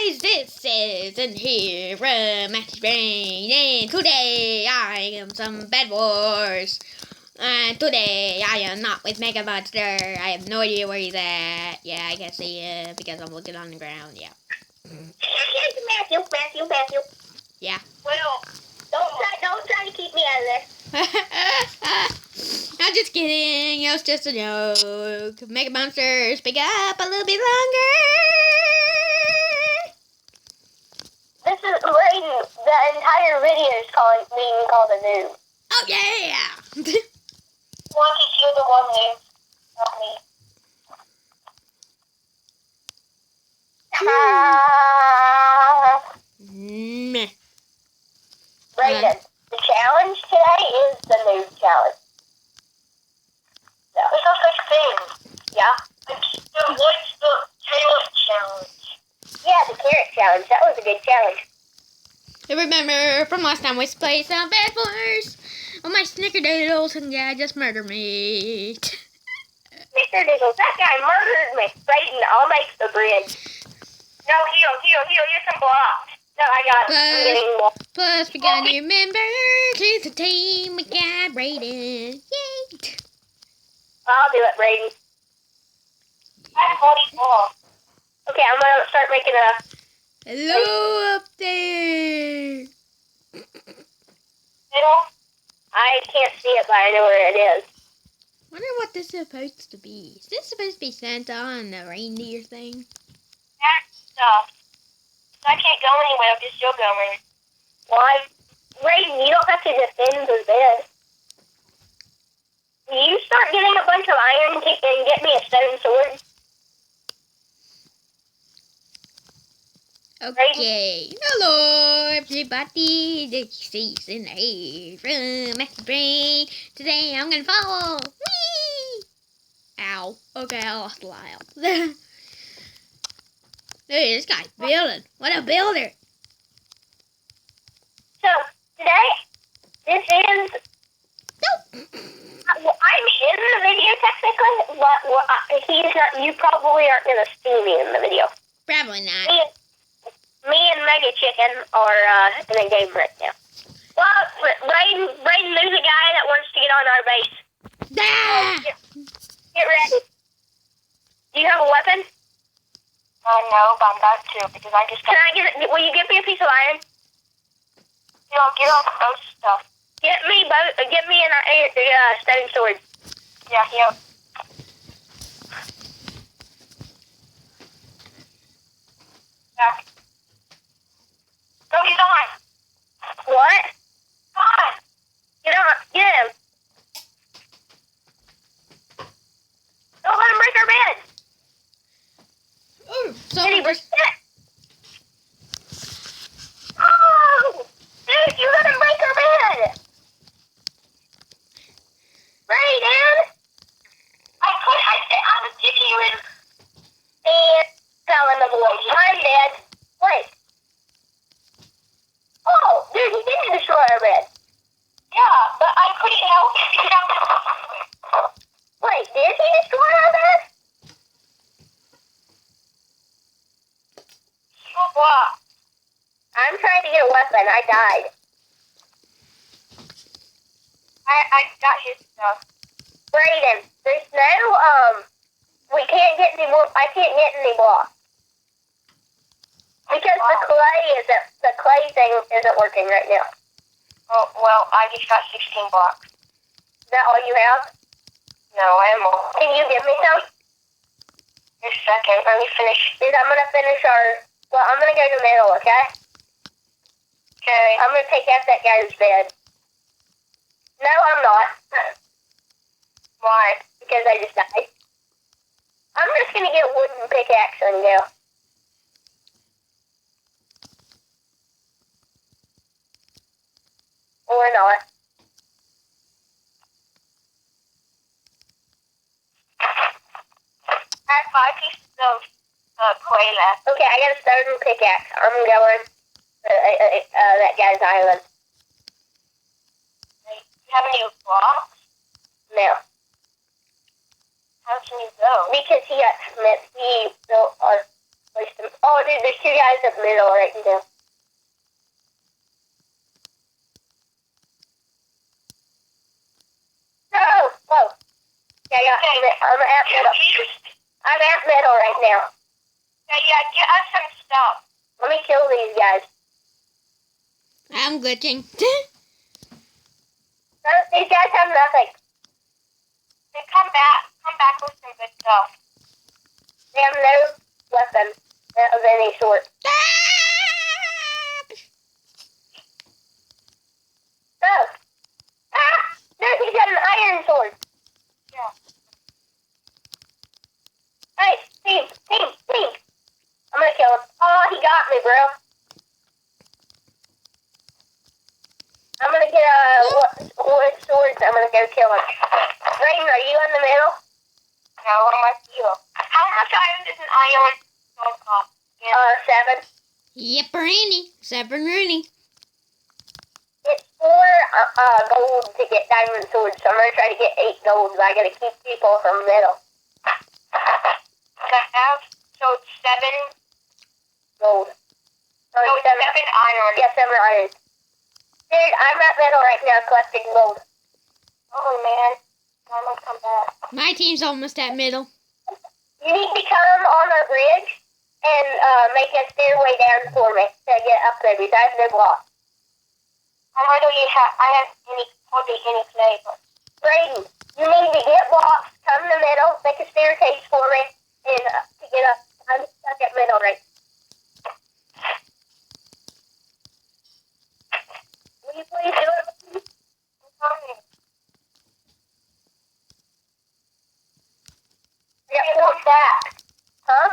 guys, this is in here from Matthew Brain, and today I am some Bed Wars. And today I am not with Mega Monster. I have no idea where he's at. Yeah, I can see him because I'm looking on the ground. Yeah. Matthew. Yeah. Well, don't try to keep me out of this. I'm just kidding. It was just a joke. Mega Monsters, pick up a little bit longer. This is Raiden. The entire video is being called a noob. Oh yeah. Want to hear the one noob, not me. Meh. Raiden, the challenge today is the noob challenge. Yeah. There's no such thing. Yeah. What's the carrot challenge? Yeah, the carrot challenge. That was a good challenge. I remember from last time we played some Bed Wars. Oh, my snickerdoodles and yeah, just murdered me. Snickerdoodles, that guy murdered me. Raiden, I'll make the bridge. No, here's some blocks. No, I got it. Plus, we got new members to the team. We got Raiden. Yay! I'll do it, Raiden. I'm 44. Okay, I'm gonna start making a... Hello up there! I can't see it, but I know where it is. Wonder what this is supposed to be. Is this supposed to be Santa and the reindeer thing? That stuff. I can't go anywhere, I'm just still going. Why? Raiden, you don't have to defend the bed. You start getting a bunch of iron and get me a stone sword. Okay. Hello, everybody. This is in here from Matthew Brain. Today I'm gonna fall. Whee! Ow. Okay, I lost a while. Hey, this guy's building. What a builder. So, today, this is... I'm in the video technically, but he's not. You probably aren't going to see me in the video. Probably not. Me and Mega Chicken are in a game right now. Well, Raiden, there's a guy that wants to get on our base. Ah! Get ready. Do you have a weapon? No, but I'm about to because I just got... Will you give me a piece of iron? Get all those stuff. Get me an stone sword. Yeah. Go, he's on. What? On. Get him. Don't let him break our bed. Oh, so Did he break it? Oh, dude, you let him break our bed. Raiden. I was kicking you in. And fell in the void. I'm dead. Wait. Oh, dude, he didn't destroy our bed. Yeah, but I couldn't help. Wait, did he destroy our bed? What? I'm trying to get a weapon. I died. I got his stuff. Raiden, there's no, we can't get any more, I can't get any blocks. Because the clay thing isn't working right now. Oh, well, I just got 16 blocks. Is that all you have? No, I have more. Can you give me some? Just a second, let me finish. Dude, I'm gonna finish I'm gonna go to the middle, okay? Okay. I'm gonna take out that guy's bed. No, I'm not. Why? Because I just died. I'm just gonna get a wooden pickaxe and go. Or not. I have 5 pieces of clay left. Okay, I got a stone pickaxe. I'm going that guy's island. Do you have any blocks? No. How can you go? Because he built our Oh, dude, there's two guys in the middle right now. No! Whoa. Yeah, I'm at middle. I'm at middle right now. Yeah, get us some stuff. Let me kill these guys. I'm glitching. These guys have nothing. They come back with some good stuff. They have no weapon of any sort. No! Ah! No, he's got an iron sword. Yeah. Hey, team. I'm gonna kill him. Oh, he got me, bro. I'm gonna get a wood sword. I'm gonna go kill him. Rain, are you in the middle? No, I'm with you. How much iron does an iron sword cost? 7. Yepperini. 7 Rooney. It's 4 gold to get diamond swords, so I'm gonna try to get 8 gold, but I gotta keep people from middle. So it's 7 gold. So it's 7 iron. Yeah, 7 iron. Dude, I'm at middle right now collecting gold. Oh man, I'm gonna come back. My team's almost at middle. You need to come on our bridge and make a stairway down for me to get up there because I have no block. I don't have hardly any clay. Brayden, you need to get blocks, come in the middle, make a staircase for me, and to get up. I'm stuck at middle right. Will you please do it? I'm coming. Yeah, what's that? Huh?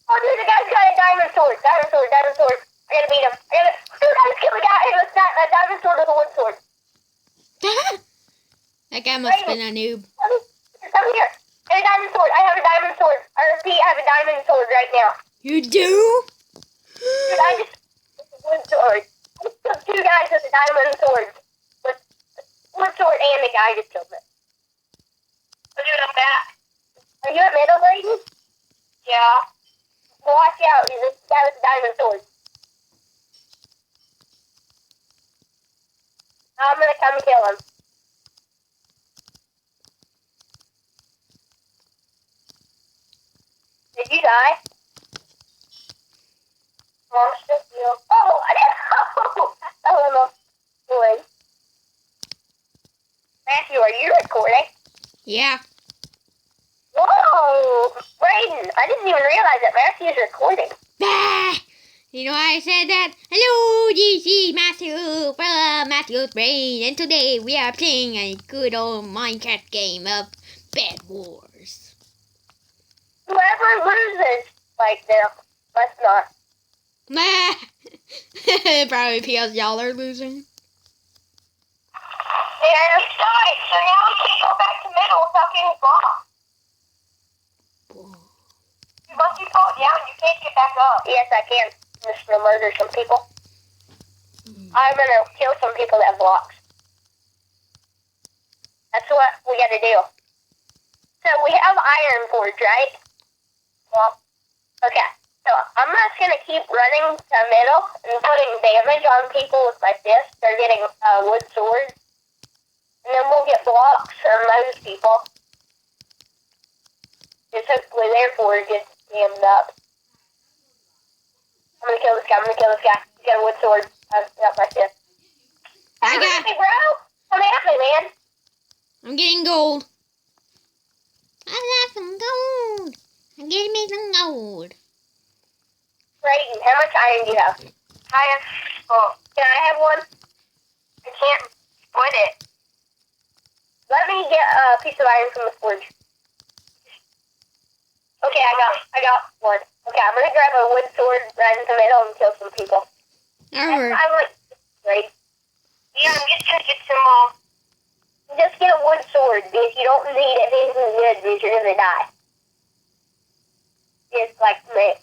Oh, dude, the guy's got a diamond sword. Diamond sword. I gotta beat him. Dude, I just killed a guy with a diamond sword with a wood sword. That guy must have been a noob. Come here. I have a diamond sword. I have a diamond sword. I repeat, I have a diamond sword right now. You do? Dude, I just wood sword. I just killed 2 guys with a diamond sword. With wood sword and the guy just killed me. Oh, dude, I'm back. Are you at middle, Brayden? Yeah. Watch out. He's a guy with a diamond sword. I'm gonna come kill him. Did you die? Monster heal. Oh, I didn't know. Oh, I'm off. Good. Matthew, are you recording? Yeah. Whoa! Brayden, I didn't even realize that Matthew's recording. Ah! You know why I said that? Hello, this is Matthew from Matthew's Brain, and today we are playing a good old Minecraft game of Bedwars. Whoever loses, like, let's not. Probably because y'all are losing. Yeah, I'm sorry. So now we can't go back to middle without getting blocked. Once you fall down, you can't get back up. Yes, I can. I'm just gonna murder some people. I'm gonna kill some people that have blocks. That's what we gotta do. So we have iron forge, right? Well, okay. So I'm just gonna keep running to middle and putting damage on people with my fist. They're getting wood swords. And then we'll get blocks on those people. Just hopefully their forge gets dammed up. I'm gonna kill this guy. He's got a wood sword. I've got my fist. I got. Hey, bro! Come at me, man. I'm getting gold. I got some gold. I'm getting me some gold. Brayden, how much iron do you have? I have. Oh, can I have one? I can't split it. Let me get a piece of iron from the forge. Okay, I got one. Okay, I'm gonna grab a wood sword right in the middle and kill some people. Alright. I like great. Yeah, I'm just gonna get some just get a wood sword because you don't need anything good because you're gonna die. Just like me.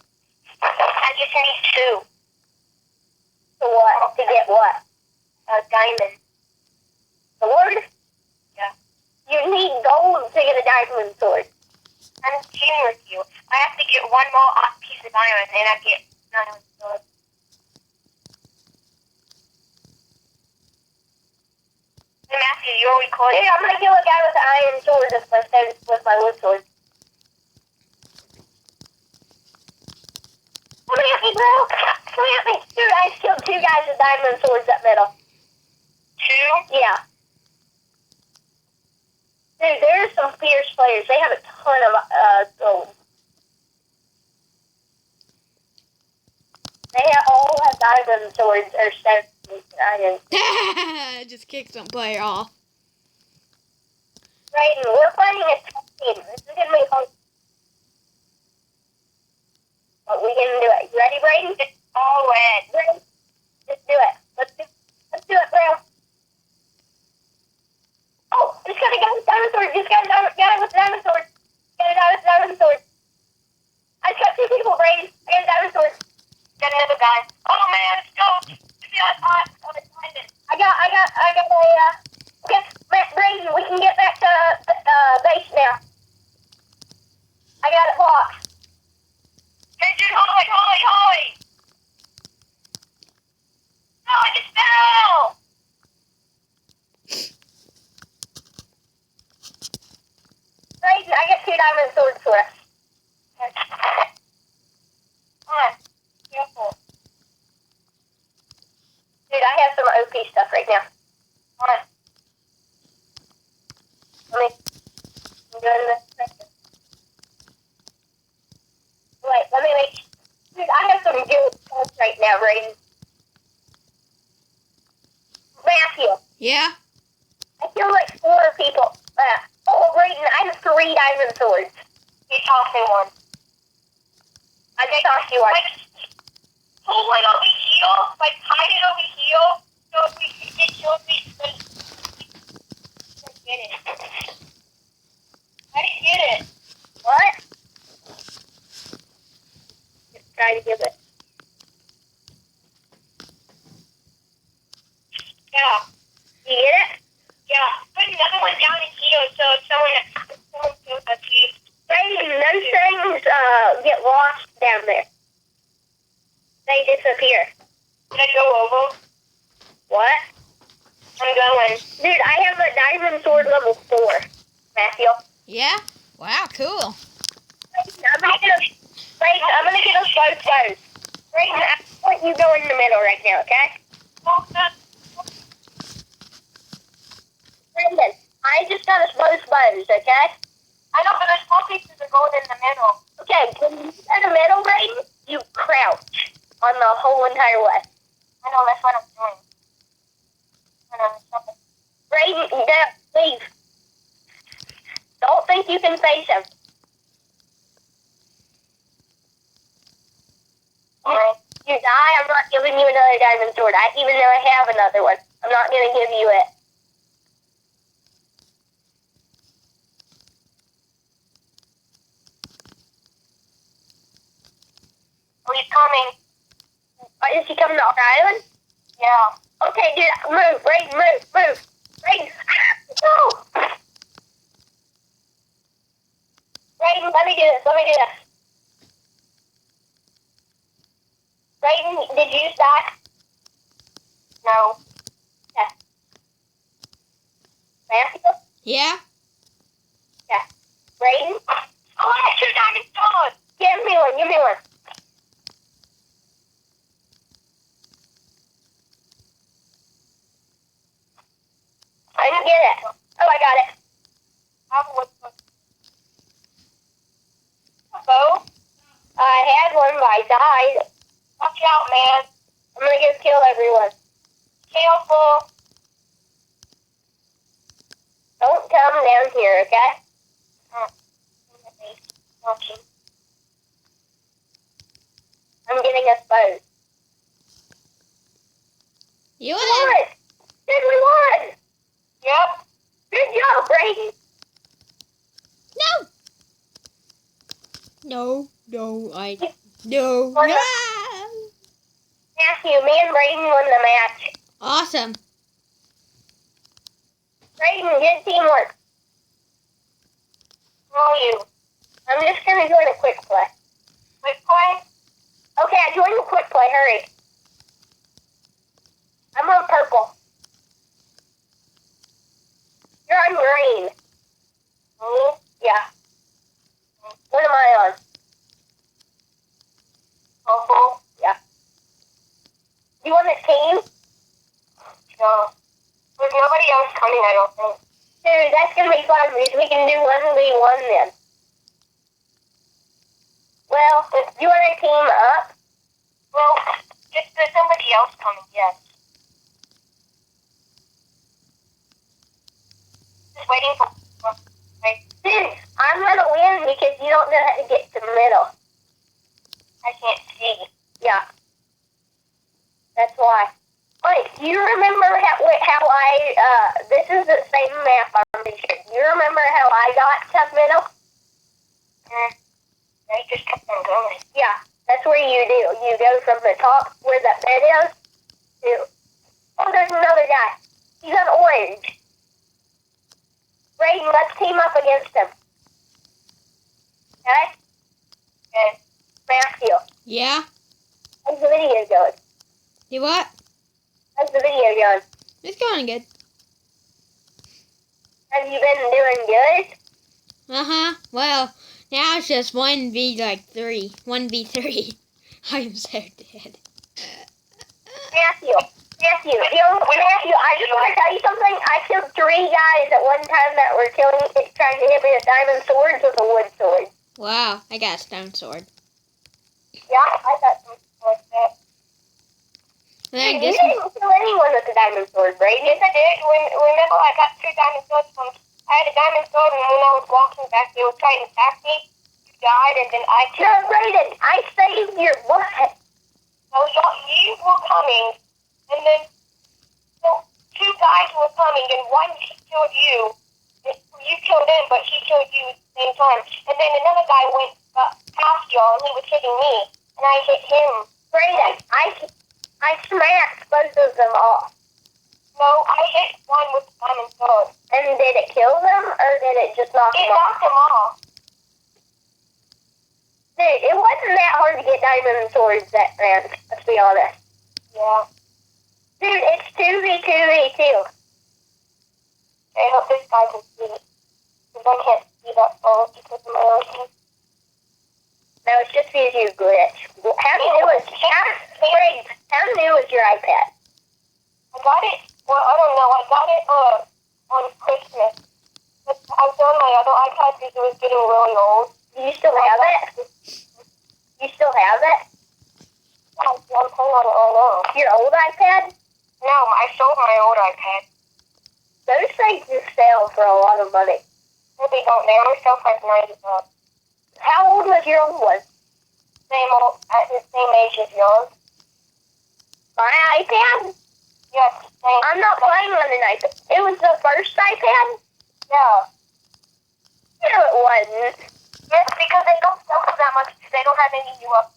I just need 2. To what? To get what? A diamond. Sword? Yeah. You need gold to get a diamond sword. I'm cheating with you. I I have to get one more piece of diamond, and I get diamond sword. Hey, Matthew, you're recording? Yeah, I'm gonna kill a guy with an iron sword with my wood sword. Come at me, bro! Come at me! Dude, I just killed 2 guys with diamond swords up middle. 2? Yeah. Dude, there's some fierce players. They have a ton of gold. They all have diamond swords or iron. Just kick some player off. Brayden, we're playing a tough team. This is gonna be fun. But we can do it. You ready, Brayden? Just all red. Brayden, just do it. Let's do it, bro. Oh, just got a guy with diamond sword. Just got a guy with diamond sword. Got a guy with diamond sword. I just got 2 people, Brayden. I got a diamond sword. Got another guy. Oh man, let's go. I got a okay, Brayden, we can get back to base now. I got it blocked. Hey dude, holy! No, I just fell! Brayden, I got 2 diamond swords for us. Come on, careful. Dude, I have some OP stuff right now. Come on. I'm doing this second. Wait, let me make... Dude, I have some good stuff right now, Brayden. Matthew, Yeah? I feel like 4 people. Brayden, I have 3 diamond swords. You tossed me one. I just tossed you one. Hold it over here, like hide it over here, so if we can get your face. Get it. I didn't get it. What? Just try to give it. Yeah. You get it? Yeah. Put another one down in here so someone feels a piece. Brayden, those things get lost down there. They disappear. Did I go over? What? I'm going. Dude, I have a diamond sword level 4, Matthew. Yeah? Wow, cool. I'm gonna get us both bows. Brayden, I want you go in the middle right now, okay? Brayden, I just got us both bows, okay? I know, but there's 4 pieces of gold in the middle. Okay, when you get in the middle, Brayden, you crouch on the whole entire way. I know, that's what I'm doing. Brayden, you gotta leave. Don't think you can face him. Alright. You die, I'm not giving you another diamond sword. Even though I have another one, I'm not gonna give you it. Oh, he's coming. Is he coming to our island? Yeah. Okay, dude, move, Brayden, move. Brayden, no! Brayden, let me do this. Brayden, did you die? No. Yeah. Matthew? Yeah? Yeah. Brayden? Oh, I have 2 diamond swords! Give me one. I didn't get it. Oh, I got it. Bow? I had one, but I died. Watch out, man. I'm gonna go kill everyone. Careful. Don't come down here, okay? I'm getting us both. You We won? won! Dude, we won! Yep. Good job, Brayden. No! No. No. Matthew, me and Brayden won the match. Awesome. Brayden, good teamwork. Who are you? I'm just gonna join a quick play. Quick play? Okay, I joined a quick play. Hurry. I'm on purple. You're on green. Me? Yeah. What am I on? Purple? Yeah. You want a team? No. There's nobody else coming, I don't think. Dude, that's gonna be fun because we can do 1v1 then. Well, if you want to team up? Well, just there's somebody else coming, yes. Just waiting for... Dude, I'm gonna win because you don't know how to get to the middle. I can't see. Yeah. That's why. Wait, do you remember how I, this is the same map, I'm pretty sure. Do you remember how I got to the middle? I just kept on going. Yeah, that's where you do. You go from the top where that bed is to... Oh, there's another guy. He's on orange. Brayden, let's team up against him. Okay? Okay. Matthew. Yeah? How's the video going? You what? How's the video going? It's going good. Have you been doing good? Uh-huh. Well, now it's just 1v3. 1v3. I'm so dead. Matthew, I just want to tell you something. I killed 3 guys at one time that were trying to hit me with diamond swords with a wood sword. Wow, I got a stone sword. Yeah, I got some like that. And You didn't kill anyone with a diamond sword, Brayden. Yes, I did. Remember, I got 2 diamond swords from... I had a diamond sword, and when I was walking back, they were trying to attack me. You died, and then I killed... No, Brayden, I saved your butt. So you were coming, and then... So 2 guys were coming, and one killed you. You killed him, but he killed you at the same time. And then another guy went past y'all, and he was hitting me, and I hit him. Brayden, I smacked both of them off. No, I hit one with the diamond sword. And did it kill them, or did it just knock them off? It knocked them off. Dude, it wasn't that hard to get diamond swords that round, let's be honest. Yeah. Dude, it's 2v2v2. I hope this guy can see. Because I can't see that phone because of my own team. No, it's just because you glitch. How new is your iPad? I got it, well, I don't know. I got it on Christmas. But I was on my other iPad because it was getting really old. Do you still have it? You still have it? Yeah, I'm playing on it right now. Your old iPad? No, I sold my old iPad. Those things just sell for a lot of money. No, they don't. They only sell for like $90. How old was your old one? At the same age as yours. My iPad? Yes. I'm not playing on an iPad. It was the first iPad? Yeah. No, it wasn't. Yes, because they don't sell for that much. They don't have any new up.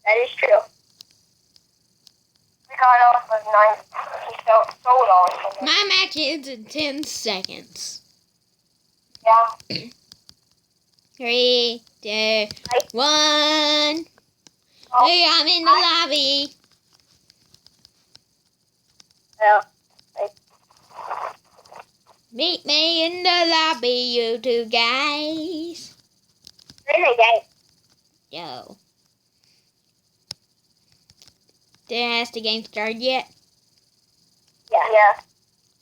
That is true. We got off with 9. He sold all of them. my match ends in 10 seconds. Yeah. 3, 2, 1. Oh. Hey, I'm in the lobby. Yeah. Meet me in the lobby, you 2 guys. Really, guys. Yo. Has the game started yet? Yeah.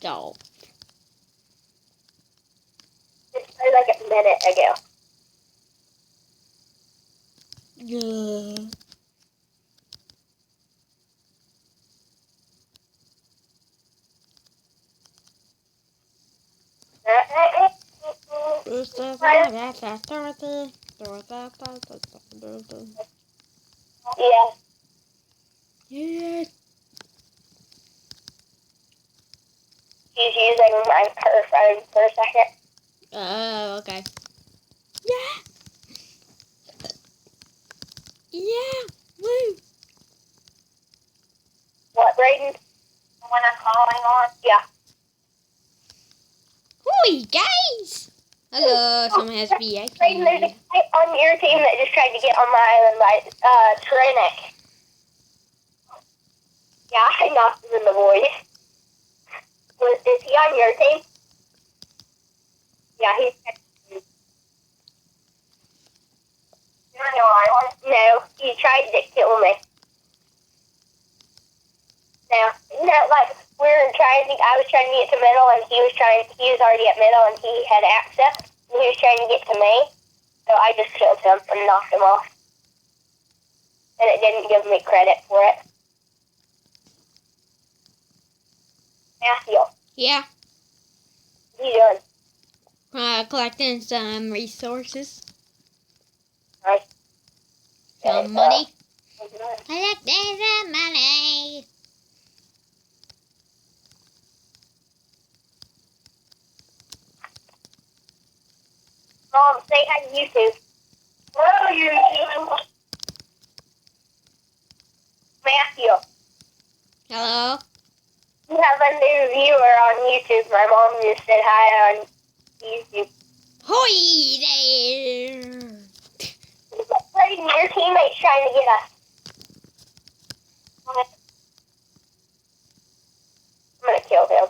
Go. It started like a minute ago. Yeah. Yeah. Yeah. He's using my phone for a second. Oh, okay. Yeah. Yeah. Woo. What, Brayden? The one I'm calling on? Yeah. Hoi, guys. Hello, someone has VIP. There's a guy on your team that just tried to get on my island by Trenick. Yeah, I knocked him in the void. Is he on your team? Yeah, he's texting. You're on your island? No, he tried to kill me. No, like I was trying to get to middle, and he was already at middle, and he had access, and he was trying to get to me, so I just killed him and knocked him off. And it didn't give me credit for it. Matthew. Yeah. What are you doing? Collecting some resources. Nice. Some money. Mhm. Collecting some money. Mom, say hi to YouTube. Hello, YouTube. Matthew, Hello. you have a new viewer on YouTube. My mom just said hi on YouTube. Hoi there. Your teammate's trying to get us. I'm gonna kill him.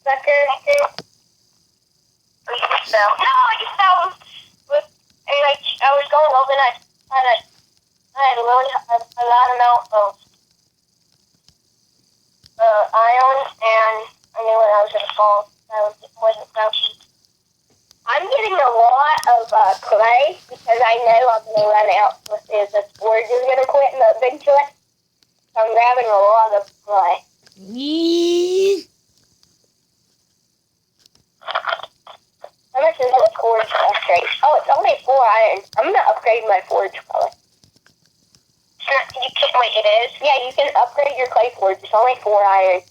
Sucker. No, I just fell. I was going over and I had really a lot of mouthfuls. Iron, and I knew when I was going to fall. I wasn't crouching. I'm getting a lot of clay because I know I'm going to run out with the storage is going to quit eventually. So I'm grabbing a lot of clay. How much is the forge upgrade? Oh, it's only 4 iron. I'm going to upgrade my forge probably. Sure, wait, it is? Yeah, you can upgrade your clay forge. It's only 4 iron.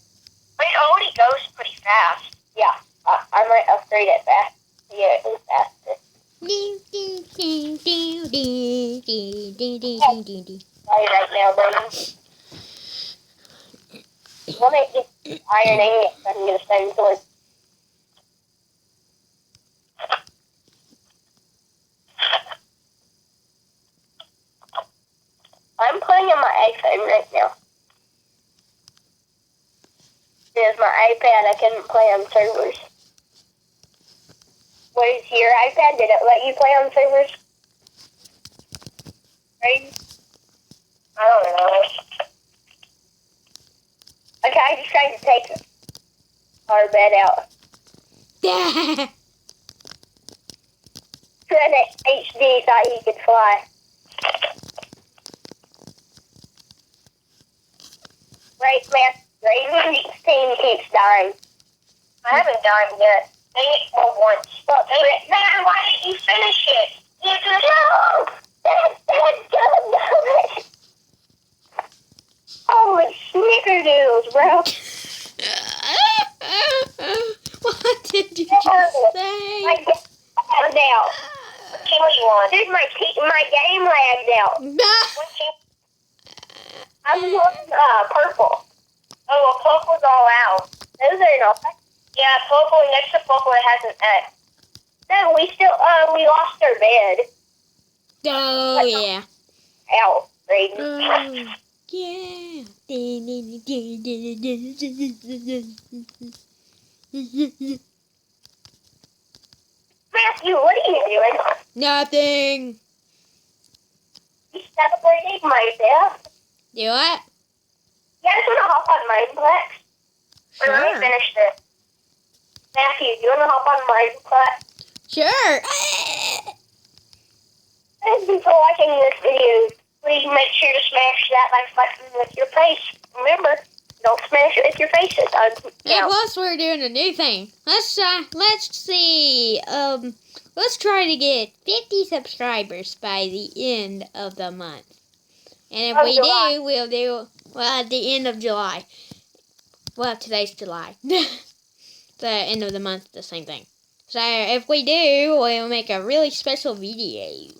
But it already goes pretty fast. Yeah, I might upgrade it fast. Yeah, it goes faster. Sorry right now, baby. When I get iron ingots, I'm going to send sword. I'm playing on my iPhone right now. There's my iPad. I couldn't play on servers. What is your iPad? Did it let you play on servers? Right? I don't know. Okay, I just tried to take our bed out. Then HD thought he could fly. Right, man. Raven's team keeps dying. I haven't died yet. Dang it, for once. Well, dang it. Man, why didn't you finish it? You could no! That's holy snickerdoodles, bro. What did you just say? My game lagged out. What team was you on? Dude, my game lagged out. What team? I'm on purple. Oh, well, purple's all out. Those are not. Yeah, purple, next to purple, it has an X. No, we lost our bed. Oh, yeah. Out, Brayden. Yeah. Matthew, what are you doing? Nothing. You celebrating my death? Do what? You guys want to hop on Mineplex? Sure. Let me finish this. Matthew, do you want to hop on Mineplex? Sure. Thank you for watching this video. Please make sure to smash that like button with your face. Remember, don't smash it with your face. And plus, we're doing a new thing. Let's see. Let's try to get 50 subscribers by the end of the month. And if we July. do, we'll do at the end of July. Well, today's July. The end of the month, the same thing. So if we do, we'll make a really special video.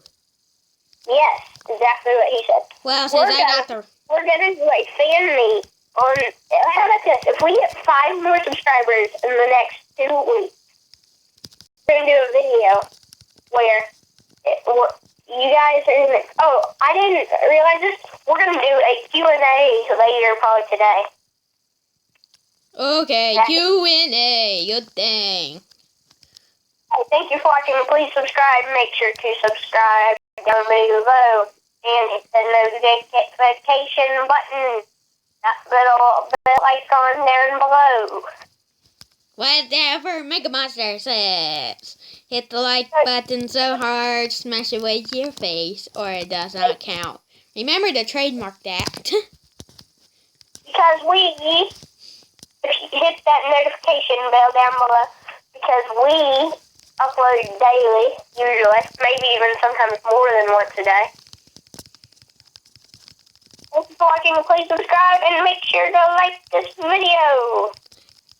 Yes, exactly what he said. Well, since I got the We're gonna do a fan meet How about this? If we get 5 more subscribers in the next 2 weeks, we're going to do a video where you guys are going to... Oh, I didn't realize this. We're going to do a Q&A later, probably today. Okay, Q&A. Good thing. Hey, thank you for watching. Please subscribe. Make sure to subscribe down below and hit the notification button. That little bell icon down below. Whatever Mega Monster says. Hit the like button so hard, smash it with your face, or it does not count. Remember to trademark that. Because if you hit that notification bell down below, because we upload daily, usually, maybe even sometimes more than once a day. Thank you for watching. Please subscribe and make sure to like this video.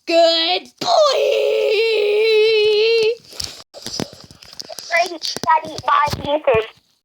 Good boy! Great study by YouTube.